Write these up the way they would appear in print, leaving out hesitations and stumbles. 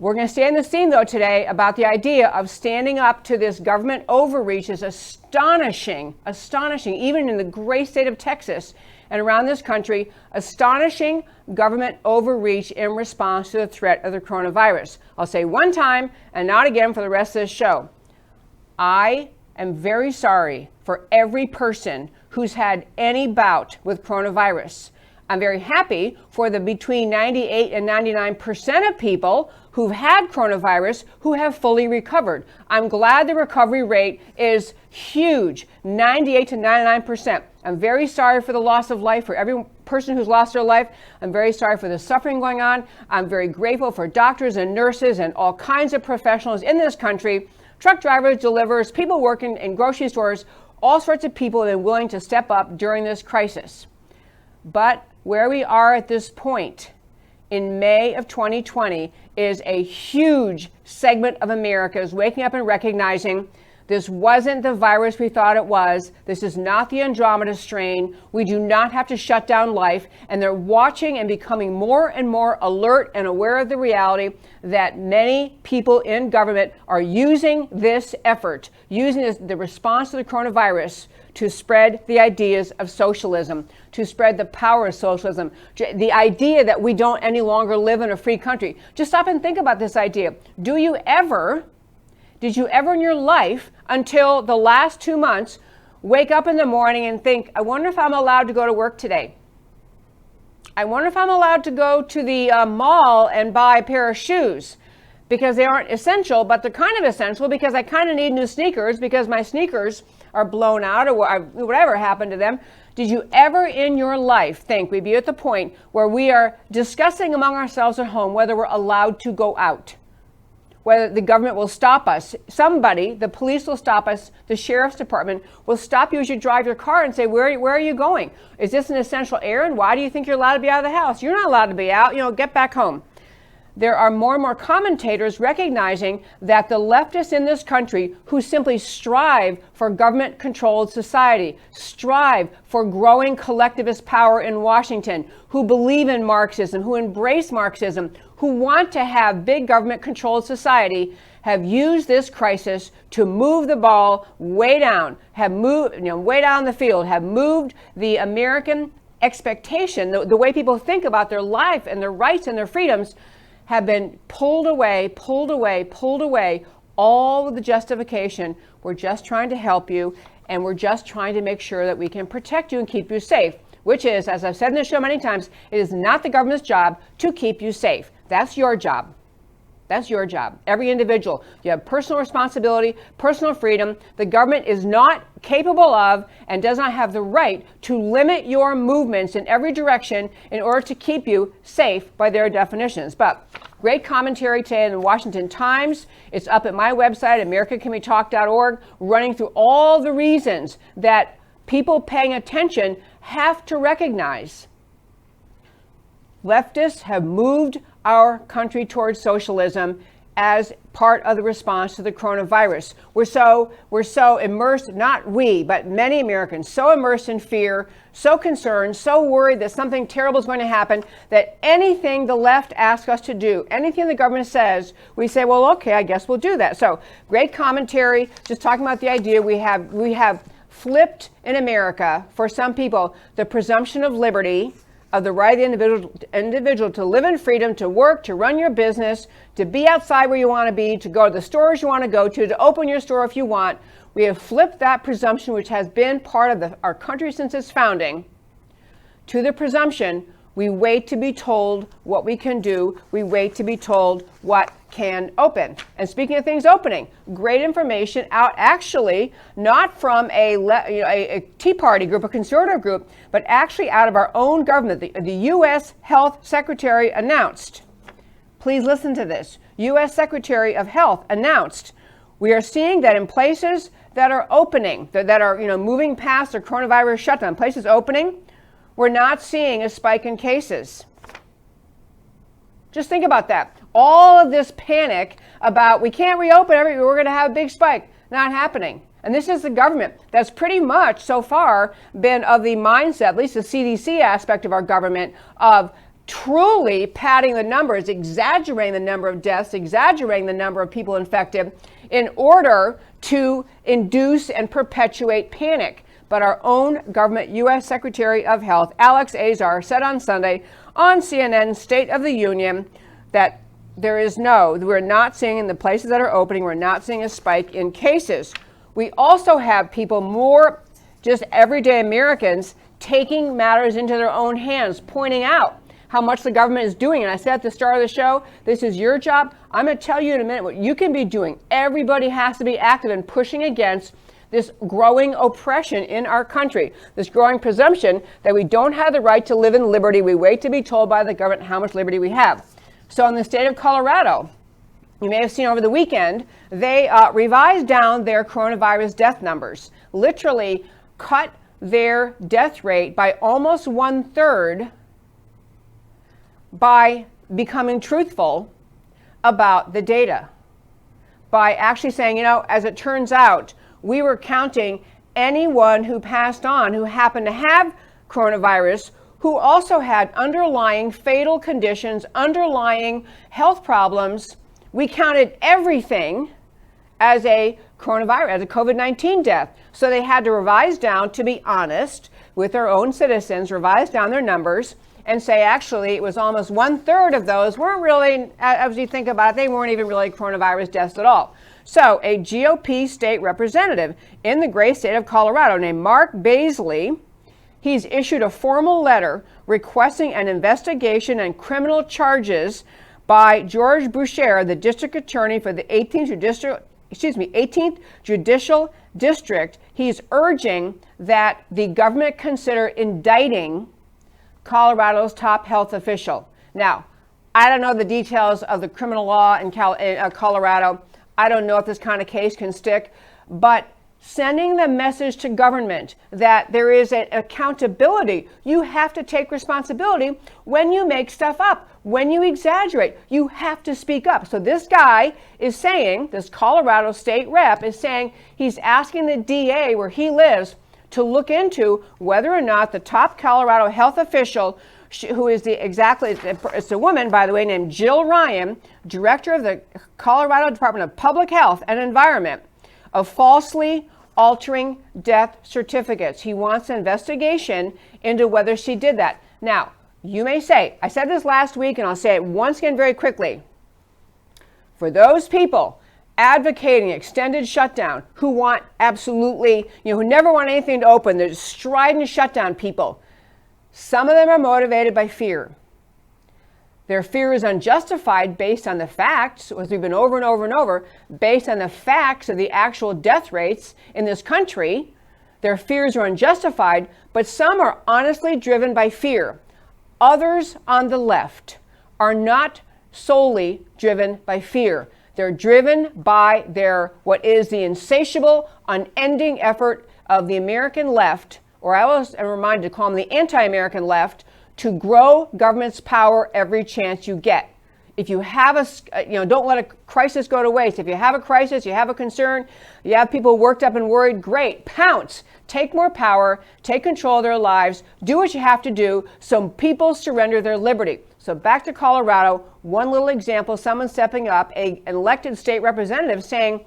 We're going to stay in this theme, though, today about the idea of standing up to this government overreach is astonishing, even in the great state of Texas and around this country, astonishing government overreach in response to the threat of the coronavirus. I'll say one time and not again for the rest of this show. I am very sorry for every person who's had any bout with coronavirus. I'm very happy for the between 98 and 99% of people who've had coronavirus who have fully recovered. I'm glad the recovery rate is huge, 98 to 99%. I'm very sorry for the loss of life for every person who's lost their life. I'm very sorry for the suffering going on. I'm very grateful for doctors and nurses and all kinds of professionals in this country, truck drivers, deliverers, people working in grocery stores, all sorts of people have been willing to step up during this crisis. But where we are at this point in May of 2020 is a huge segment of America is waking up and recognizing this wasn't the virus we thought it was. This is not the Andromeda strain. We do not have to shut down life. And they're watching and becoming more and more alert and aware of the reality that many people in government are using this effort, using the response to the coronavirus to spread the ideas of socialism, to spread the power of socialism, the idea that we don't any longer live in a free country. Just stop and think about this idea. Did you ever in your life, until the last 2 months, wake up in the morning and think, I wonder if I'm allowed to go to work today? I wonder if I'm allowed to go to the mall and buy a pair of shoes, because they aren't essential, but they're kind of essential because I kind of need new sneakers because my sneakers are blown out or whatever happened to them. Did you ever in your life think we'd be at the point where we are discussing among ourselves at home whether we're allowed to go out? Whether the government will stop us, somebody, the police will stop us, the sheriff's department will stop you as you drive your car and say, where are you going? Is this an essential errand? Why do you think you're allowed to be out of the house? You're not allowed to be out, get back home. There are more and more commentators recognizing that the leftists in this country who simply strive for government-controlled society, strive for growing collectivist power in Washington, who believe in Marxism, who embrace Marxism, who want to have big government-controlled society, have used this crisis to move the ball way down, have moved, way down the field, have moved the American expectation, the way people think about their life and their rights and their freedoms, have been pulled away. All of the justification, we're just trying to help you, and we're just trying to make sure that we can protect you and keep you safe, which is, as I've said in this show many times, it is not the government's job to keep you safe. That's your job. That's your job. Every individual. You have personal responsibility, personal freedom. The government is not capable of and does not have the right to limit your movements in every direction in order to keep you safe by their definitions. But great commentary today in the Washington Times. It's up at my website, americacanwetalk.org, running through all the reasons that people paying attention have to recognize. Leftists have moved our country towards socialism as part of the response to the coronavirus. We're so immersed, not we, but many Americans, so immersed in fear, so concerned, so worried that something terrible is going to happen, that anything the left asks us to do, anything the government says, we say, well, okay, I guess we'll do that. So great commentary, just talking about the idea we have flipped in America, for some people, the presumption of liberty, of the right of the individual to live in freedom, to work, to run your business, to be outside where you want to be, to go to the stores you want to go to open your store if you want. We have flipped that presumption, which has been part of our country since its founding, to the presumption we wait to be told what we can do. We wait to be told what can open. And speaking of things opening, great information out actually not from a Tea Party group, a conservative group, but actually out of our own government. The U.S. Health Secretary announced, please listen to this, U.S. Secretary of Health announced, we are seeing that in places that are opening, that are moving past the coronavirus shutdown, places opening, we're not seeing a spike in cases. Just think about that. All of this panic about we can't reopen everywhere, we're going to have a big spike, not happening. And this is the government that's pretty much so far been of the mindset, at least the CDC aspect of our government, of truly padding the numbers, exaggerating the number of deaths, exaggerating the number of people infected in order to induce and perpetuate panic. But our own government U.S. Secretary of Health, Alex Azar, said on Sunday on CNN's State of the Union that we're not seeing in the places that are opening, we're not seeing a spike in cases. We also have people, more just everyday Americans, taking matters into their own hands, pointing out how much the government is doing. And I said at the start of the show, this is your job. I'm going to tell you in a minute what you can be doing. Everybody has to be active in pushing against this growing oppression in our country, this growing presumption that we don't have the right to live in liberty. We wait to be told by the government how much liberty we have. So in the state of Colorado, you may have seen over the weekend, they revised down their coronavirus death numbers, literally cut their death rate by almost 1/3 by becoming truthful about the data. By actually saying, as it turns out, we were counting anyone who passed on who happened to have coronavirus, who also had underlying fatal conditions, underlying health problems. We counted everything as a coronavirus, as a COVID-19 death. So they had to revise down, to be honest, with their own citizens, revise down their numbers and say, actually, it was almost 1/3 of those weren't really, as you think about it, they weren't even really coronavirus deaths at all. So a GOP state representative in the great state of Colorado named Mark Baisley, he's issued a formal letter requesting an investigation and criminal charges by George Boucher, the district attorney for the 18th Judicial District. He's urging that the government consider indicting Colorado's top health official. Now, I don't know the details of the criminal law in Colorado. I don't know if this kind of case can stick, but sending the message to government that there is an accountability. You have to take responsibility when you make stuff up, when you exaggerate. You have to speak up. So this guy is saying, this Colorado state rep is saying, he's asking the DA where he lives to look into whether or not the top Colorado health official, who is it's a woman, by the way, named Jill Ryan, director of the Colorado Department of Public Health and Environment, of falsely altering death certificates. He wants an investigation into whether she did that. Now, you may say, I said this last week and I'll say it once again very quickly. For those people advocating extended shutdown, who want absolutely, who never want anything to open, they're strident shutdown people. Some of them are motivated by fear. Their fear is unjustified based on the facts, as we've been over and over and over, based on the facts of the actual death rates in this country. Their fears are unjustified, but some are honestly driven by fear. Others on the left are not solely driven by fear. They're driven by what is the insatiable, unending effort of the American left, or I always am reminded to call them the anti-American left, to grow government's power every chance you get. If you have don't let a crisis go to waste. If you have a crisis, you have a concern, you have people worked up and worried, great, pounce. Take more power, take control of their lives, do what you have to do so people surrender their liberty. So back to Colorado, one little example, someone stepping up, an elected state representative saying,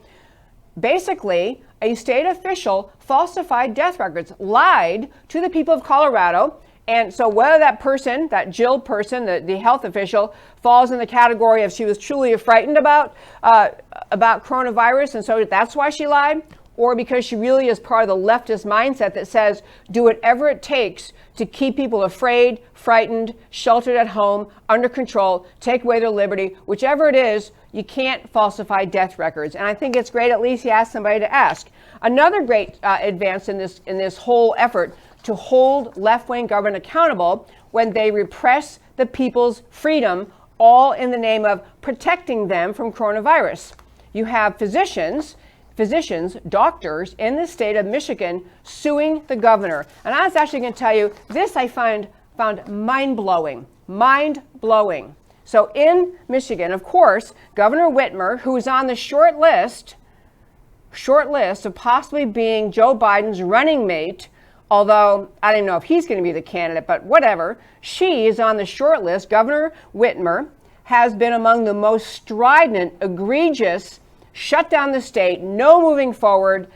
basically, a state official falsified death records, lied to the people of Colorado. And so whether that person, that Jill person, the health official, falls in the category of she was truly frightened about coronavirus, and so that's why she lied, or because she really is part of the leftist mindset that says do whatever it takes to keep people afraid, frightened, sheltered at home, under control, take away their liberty. Whichever it is, you can't falsify death records. And I think it's great at least he asked somebody to ask. Another great advance in this whole effort to hold left-wing government accountable when they repress the people's freedom, all in the name of protecting them from coronavirus. You have physicians, doctors in the state of Michigan suing the governor. And I was actually going to tell you, this I found mind-blowing. So in Michigan, of course, Governor Whitmer, who is on the short list of possibly being Joe Biden's running mate although I don't know if he's going to be the candidate, but whatever. She is on the short list. Governor Whitmer has been among the most strident, egregious, shut down the state, no moving forward,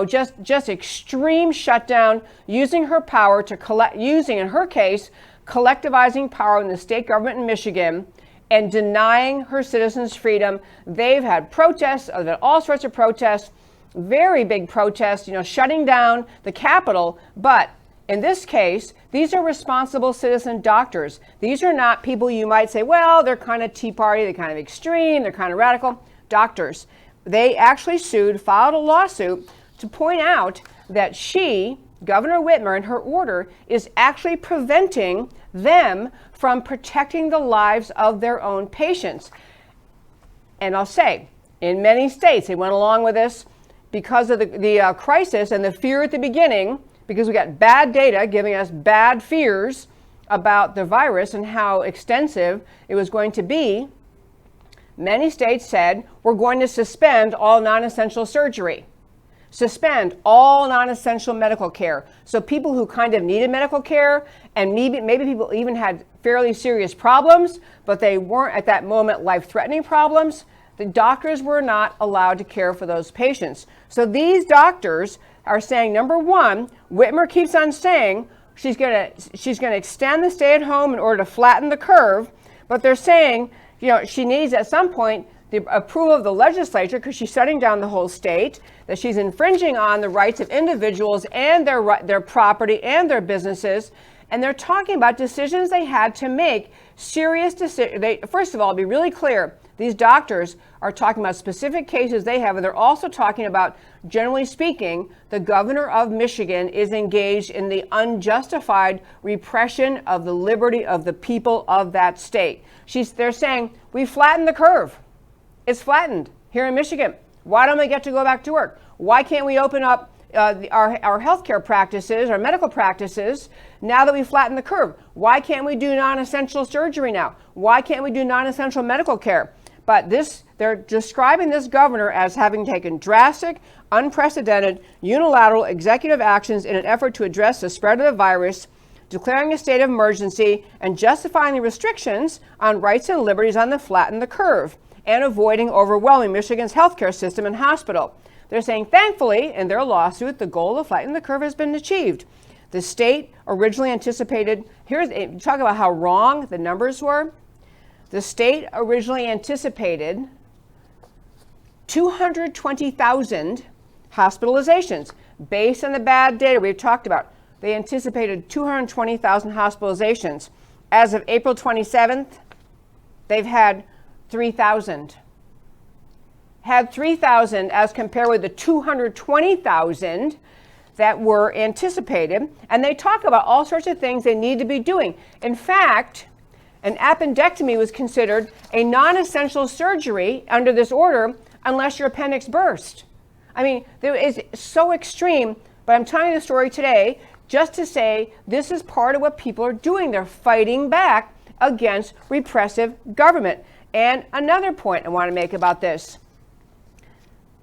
just extreme shutdown, using her power to using, in her case, collectivizing power in the state government in Michigan and denying her citizens freedom. They've had protests, all sorts of protests, very big protests, shutting down the Capitol. But in this case, these are responsible citizen doctors. These are not people you might say, well, they're kind of Tea Party, they're kind of extreme, they're kind of radical. Doctors. They actually filed a lawsuit to point out that she, Governor Whitmer, in her order, is actually preventing them from protecting the lives of their own patients. And I'll say, in many states, they went along with this because of the crisis and the fear at the beginning, because we got bad data giving us bad fears about the virus and how extensive it was going to be. Many states said, we're going to suspend all non-essential surgery, suspend all non-essential medical care. So people who kind of needed medical care, and maybe people even had fairly serious problems, but they weren't at that moment life-threatening problems, the doctors were not allowed to care for those patients. So these doctors are saying, number one, Whitmer keeps on saying she's going to extend the stay at home in order to flatten the curve, but they're saying, she needs at some point the approval of the legislature because she's shutting down the whole state, that she's infringing on the rights of individuals and their property and their businesses. And they're talking about decisions they had to make, serious decisions. First of all, be really clear, these doctors are talking about specific cases they have, and they're also talking about, generally speaking, the governor of Michigan is engaged in the unjustified repression of the liberty of the people of that state. They're saying, we flattened the curve. It's flattened here in Michigan. Why don't we get to go back to work? Why can't we open up our healthcare practices, our medical practices, now that we flattened the curve? Why can't we do non-essential surgery now? Why can't we do non-essential medical care? But they're describing this governor as having taken drastic, unprecedented, unilateral executive actions in an effort to address the spread of the virus, declaring a state of emergency, and justifying the restrictions on rights and liberties on the flatten the curve, and avoiding overwhelming Michigan's healthcare system and hospital. They're saying, thankfully, in their lawsuit, the goal of flattening the curve has been achieved. The state originally anticipated, talk about how wrong the numbers were. The state originally anticipated 220,000 hospitalizations based on the bad data we've talked about. They anticipated 220,000 hospitalizations. As of April 27th, they've had 3,000. Had 3,000 as compared with the 220,000 that were anticipated. And they talk about all sorts of things they need to be doing. In fact, an appendectomy was considered a non-essential surgery under this order unless your appendix burst. I mean, it's so extreme, but I'm telling you the story today just to say this is part of what people are doing. They're fighting back against repressive government. And another point I want to make about this.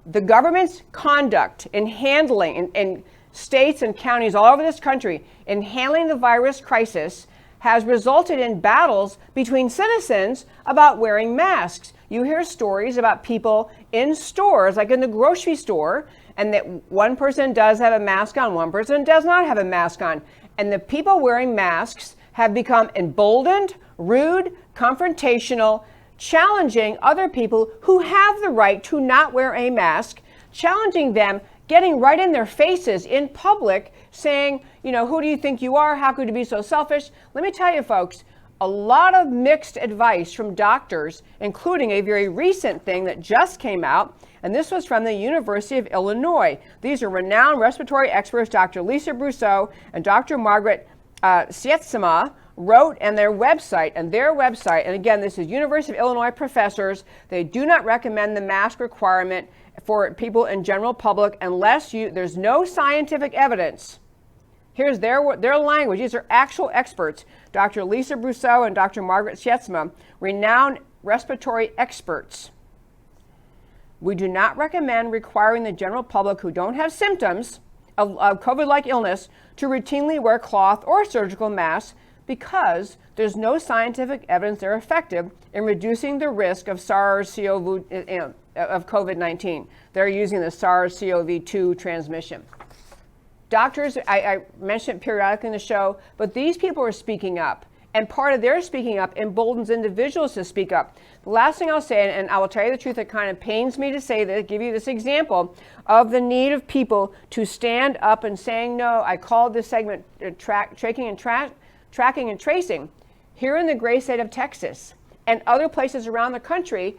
The government's conduct in handling, in states and counties all over this country, in handling the virus crisis has resulted in battles between citizens about wearing masks. You hear stories about people in stores, like in the grocery store, and that one person does have a mask on, one person does not have a mask on. And the people wearing masks have become emboldened, rude, confrontational, challenging other people who have the right to not wear a mask, challenging them, getting right in their faces in public, saying, who do you think you are? How could you be so selfish? Let me tell you, folks, a lot of mixed advice from doctors, including a very recent thing that just came out, and this was from the University of Illinois. These are renowned respiratory experts, Dr. Lisa Brousseau and Dr. Margaret Sietsema, wrote on their website, and again, this is University of Illinois professors. They do not recommend the mask requirement for people in general public unless there's no scientific evidence. Here's their language. These are actual experts. Dr. Lisa Brousseau and Dr. Margaret Sietsema, renowned respiratory experts. We do not recommend requiring the general public who don't have symptoms of COVID-like illness to routinely wear cloth or surgical masks because there's no scientific evidence they're effective in reducing the risk of SARS-CoV of COVID-19. They're using the SARS-CoV-2 transmission. Doctors, I mention it periodically in the show, but these people are speaking up. And part of their speaking up emboldens individuals to speak up. The last thing I'll say, and I will tell you the truth, it kind of pains me to say this, give you this example of the need of people to stand up and saying no. I called this segment tracking and tracing. Here in the great state of Texas and other places around the country,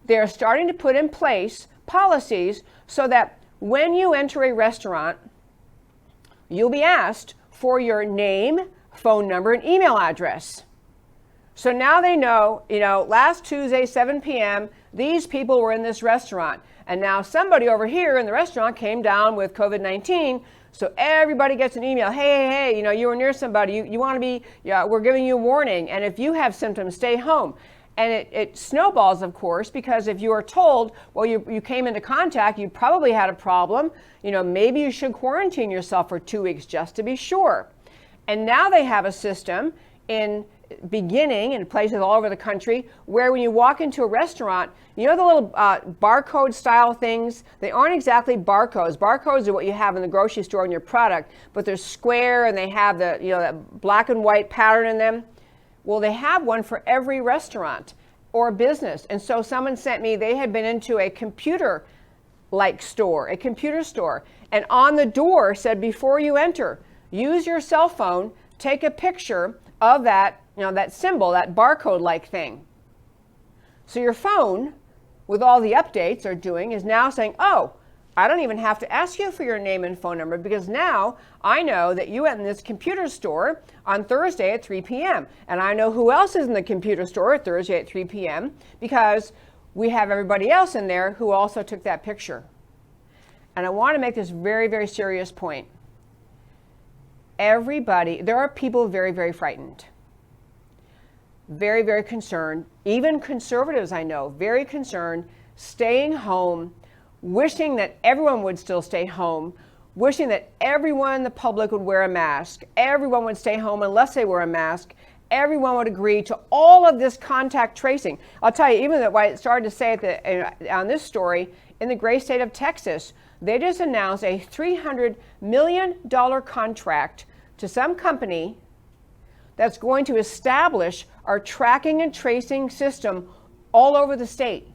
they're starting to put in place policies so that when you enter a restaurant, you'll be asked for your name, phone number, and email address. So now they know, last Tuesday, 7 p.m., these people were in this restaurant. And now somebody over here in the restaurant came down with COVID-19. So everybody gets an email. Hey, you were near somebody. You want to be, we're giving you a warning. And if you have symptoms, stay home. And it snowballs, of course, because if you are told, well, you came into contact, you probably had a problem. Maybe you should quarantine yourself for 2 weeks just to be sure. And now they have a system beginning in places all over the country where when you walk into a restaurant, the little barcode style things, they aren't exactly barcodes. Barcodes are what you have in the grocery store in your product, but they're square and they have the that black and white pattern in them. Well, they have one for every restaurant or business. And so someone sent me, they had been into a computer-like store, a computer store, and on the door said, before you enter, use your cell phone, take a picture of that, that symbol, that barcode-like thing. So your phone, with all the updates are doing, is now saying, oh, I don't even have to ask you for your name and phone number because now I know that you went in this computer store on Thursday at 3 p.m. And I know who else is in the computer store at Thursday at 3 p.m. because we have everybody else in there who also took that picture. And I want to make this very, very serious point. There are people very, very frightened, very, very concerned, even conservatives I know, very concerned, staying home, wishing that everyone would still stay home, wishing that everyone in the public would wear a mask, everyone would stay home unless they wear a mask, everyone would agree to all of this contact tracing. I'll tell you, even why it started to say on this story, in the great state of Texas, they just announced a $300 million contract to some company that's going to establish our tracking and tracing system all over the state.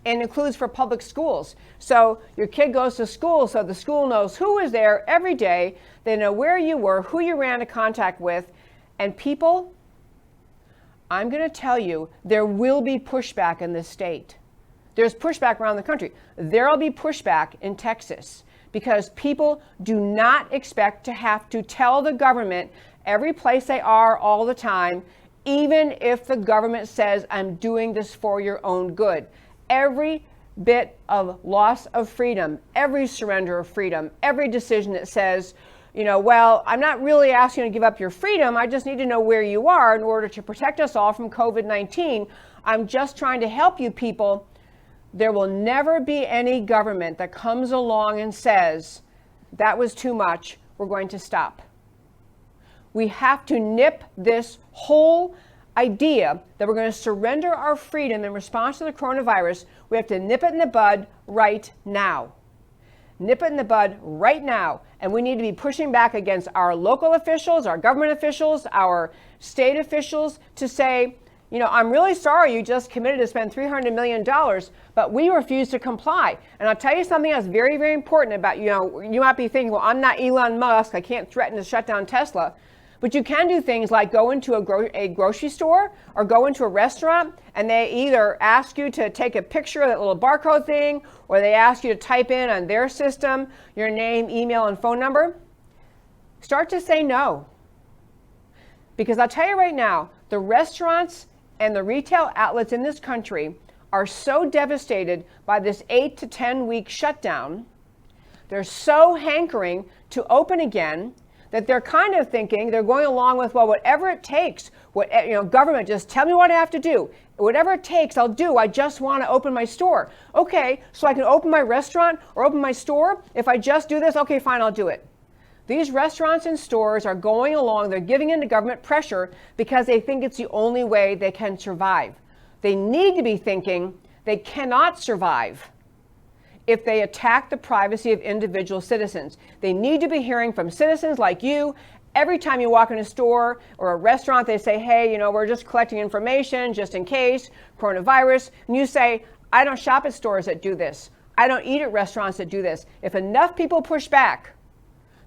And includes for public schools. So your kid goes to school, so the school knows who is there every day. They know where you were, who you ran into contact with. And people, I'm going to tell you, there will be pushback in this state. There's pushback around the country. There'll be pushback in Texas because people do not expect to have to tell the government every place they are all the time, even if the government says, I'm doing this for your own good. Every bit of loss of freedom, every surrender of freedom, every decision that says, well, I'm not really asking you to give up your freedom. I just need to know where you are in order to protect us all from COVID-19. I'm just trying to help you people. There will never be any government that comes along and says, that was too much, we're going to stop. We have to nip this whole idea that we're going to surrender our freedom in response to the coronavirus. We have to nip it in the bud right now. Nip it in the bud right now. And we need to be pushing back against our local officials, our government officials, our state officials to say, I'm really sorry you just committed to spend $300 million, but we refuse to comply. And I'll tell you something that's very, very important about, you might be thinking, well, I'm not Elon Musk. I can't threaten to shut down Tesla. But you can do things like go into a grocery store or go into a restaurant and they either ask you to take a picture of that little barcode thing or they ask you to type in on their system your name, email, and phone number. Start to say no. Because I'll tell you right now, the restaurants and the retail outlets in this country are so devastated by this 8 to 10 week shutdown. They're so hankering to open again that they're kind of thinking, they're going along with, well, whatever it takes, government, just tell me what I have to do. Whatever it takes, I'll do. I just want to open my store. Okay, so I can open my restaurant or open my store. If I just do this, okay, fine, I'll do it. These restaurants and stores are going along, they're giving in to government pressure because they think it's the only way they can survive. They need to be thinking they cannot survive if they attack the privacy of individual citizens. They need to be hearing from citizens like you. Every time you walk in a store or a restaurant, they say, hey, you know, we're just collecting information just in case, coronavirus. And you say, I don't shop at stores that do this. I don't eat at restaurants that do this. If enough people push back,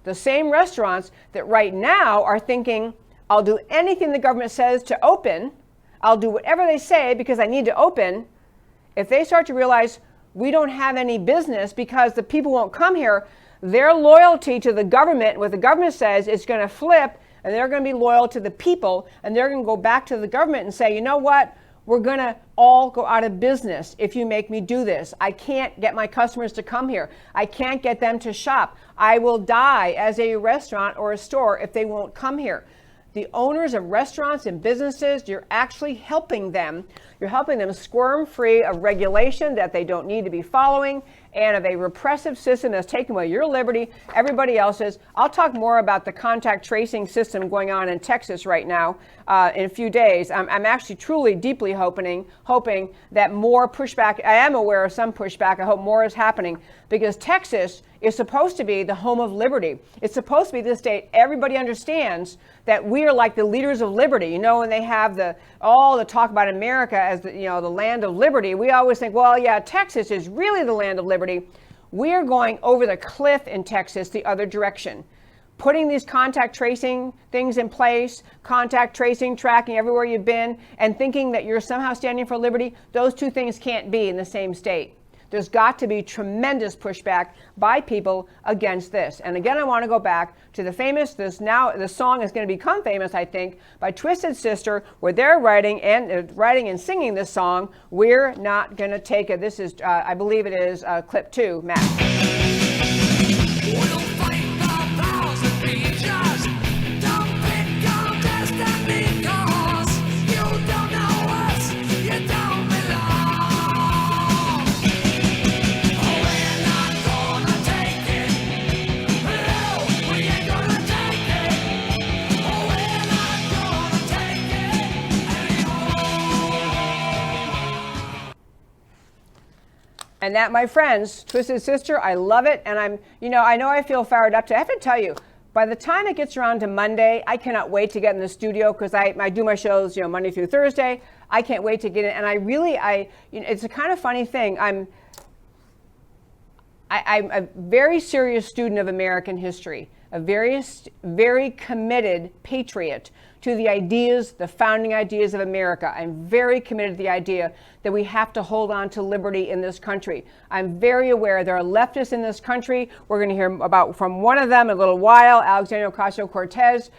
the same restaurants that right now are thinking, I'll do anything the government says to open, I'll do whatever they say because I need to open, if they start to realize we don't have any business because the people won't come here, their loyalty to the government, what the government says, is going to flip, and they're going to be loyal to the people, and they're going to go back to the government and say, you know what, we're going to all go out of business if you make me do this. I can't get my customers to come here. I can't get them to shop. I will die as a restaurant or a store if they won't come here. The owners of restaurants and businesses, you're actually helping them. You're helping them squirm free of regulation that they don't need to be following and of a repressive system that's taking away your liberty, everybody else's. I'll talk more about the contact tracing system going on in Texas right now in a few days. I'm actually truly deeply hoping that more pushback, I am aware of some pushback, I hope more is happening because Texas is supposed to be the home of liberty. It's supposed to be the state everybody understands that we are like the leaders of liberty. You know, when they have all the talk about America as the land of liberty, we always think, well, yeah, Texas is really the land of liberty. We are going over the cliff in Texas the other direction. Putting these contact tracing things in place, contact tracing, tracking everywhere you've been, and thinking that you're somehow standing for liberty, those two things can't be in the same state. There's got to be tremendous pushback by people against this. And again, I want to go back to the song is going to become famous, I think, by Twisted Sister, where they're writing and singing this song, We're Not Gonna Take It. This is, I believe it is clip 2, Matt. We'll fight the powers that be just. Don't pick on destiny, 'cause you don't know us, you don't belong. Oh, we're not gonna take it. No, we ain't gonna take it. Oh, we're not gonna take it anymore. And that, my friends, Twisted Sister, I love it. And I know I feel fired up I have to tell you, by the time it gets around to Monday, I cannot wait to get in the studio because I do my shows, Monday through Thursday. I can't wait to get in. And it's a kind of funny thing. I'm a very serious student of American history, a very committed patriot to the ideas, the founding ideas of America. I'm very committed to the idea that we have to hold on to liberty in this country. I'm very aware there are leftists in this country. We're going to hear from one of them in a little while, Alexandria Ocasio-Cortez.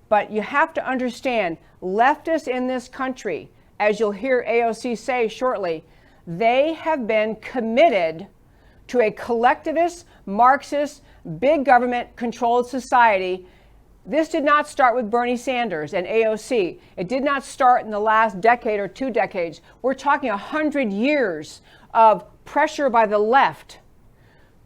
But you have to understand, leftists in this country, as you'll hear AOC say shortly, they have been committed to a collectivist, Marxist, big government-controlled society. This did not start with Bernie Sanders and AOC. It did not start in the last decade or 2 decades. We're talking 100 years of pressure by the left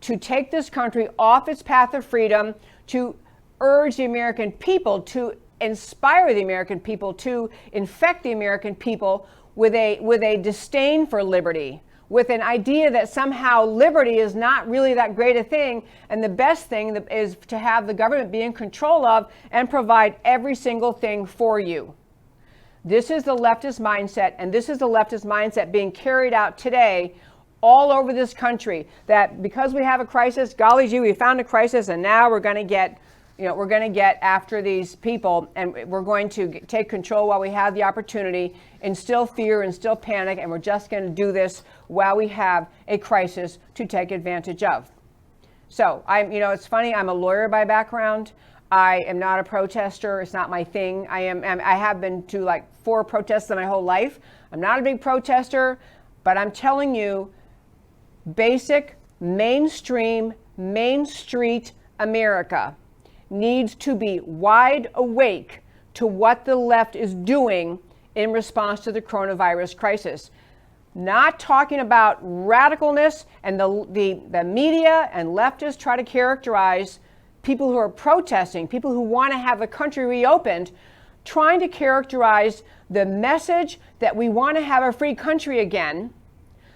to take this country off its path of freedom, to urge the American people, to inspire the American people, to infect the American people with a disdain for liberty, with an idea that somehow liberty is not really that great a thing, and the best thing is to have the government be in control of and provide every single thing for you. This is the leftist mindset, and this is the leftist mindset being carried out today all over this country, that because we have a crisis, golly gee, we found a crisis, and now we're going to get after these people, and we're going to take control while we have the opportunity, instill fear, instill panic, and we're just going to do this while we have a crisis to take advantage of. So it's funny, I'm a lawyer by background. I am not a protester. It's not my thing. I have been to like 4 protests in my whole life. I'm not a big protester, but I'm telling you, basic, mainstream, Main Street America needs to be wide awake to what the left is doing in response to the coronavirus crisis. Not talking about radicalness, and the media and leftists try to characterize people who are protesting, people who want to have the country reopened, trying to characterize the message that we want to have a free country again,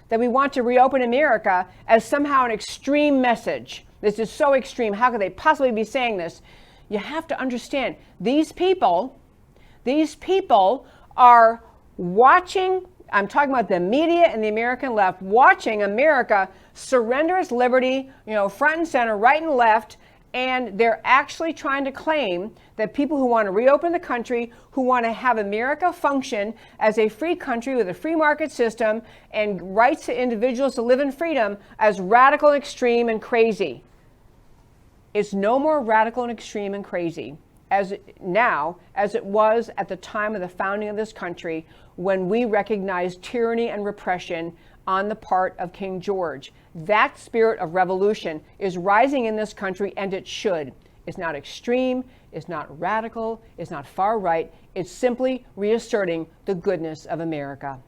that we want to reopen America, as somehow an extreme message. This is so extreme. How could they possibly be saying this? You have to understand, these people are watching, I'm talking about the media and the American left, watching America surrender its liberty, front and center, right and left, and they're actually trying to claim that people who want to reopen the country, who want to have America function as a free country with a free market system and rights to individuals to live in freedom, as radical, extreme, and crazy. It's no more radical and extreme and crazy as it was at the time of the founding of this country, when we recognized tyranny and repression on the part of King George. That spirit of revolution is rising in this country, and it should. It's not extreme, it's not radical, it's not far right. It's simply reasserting the goodness of America.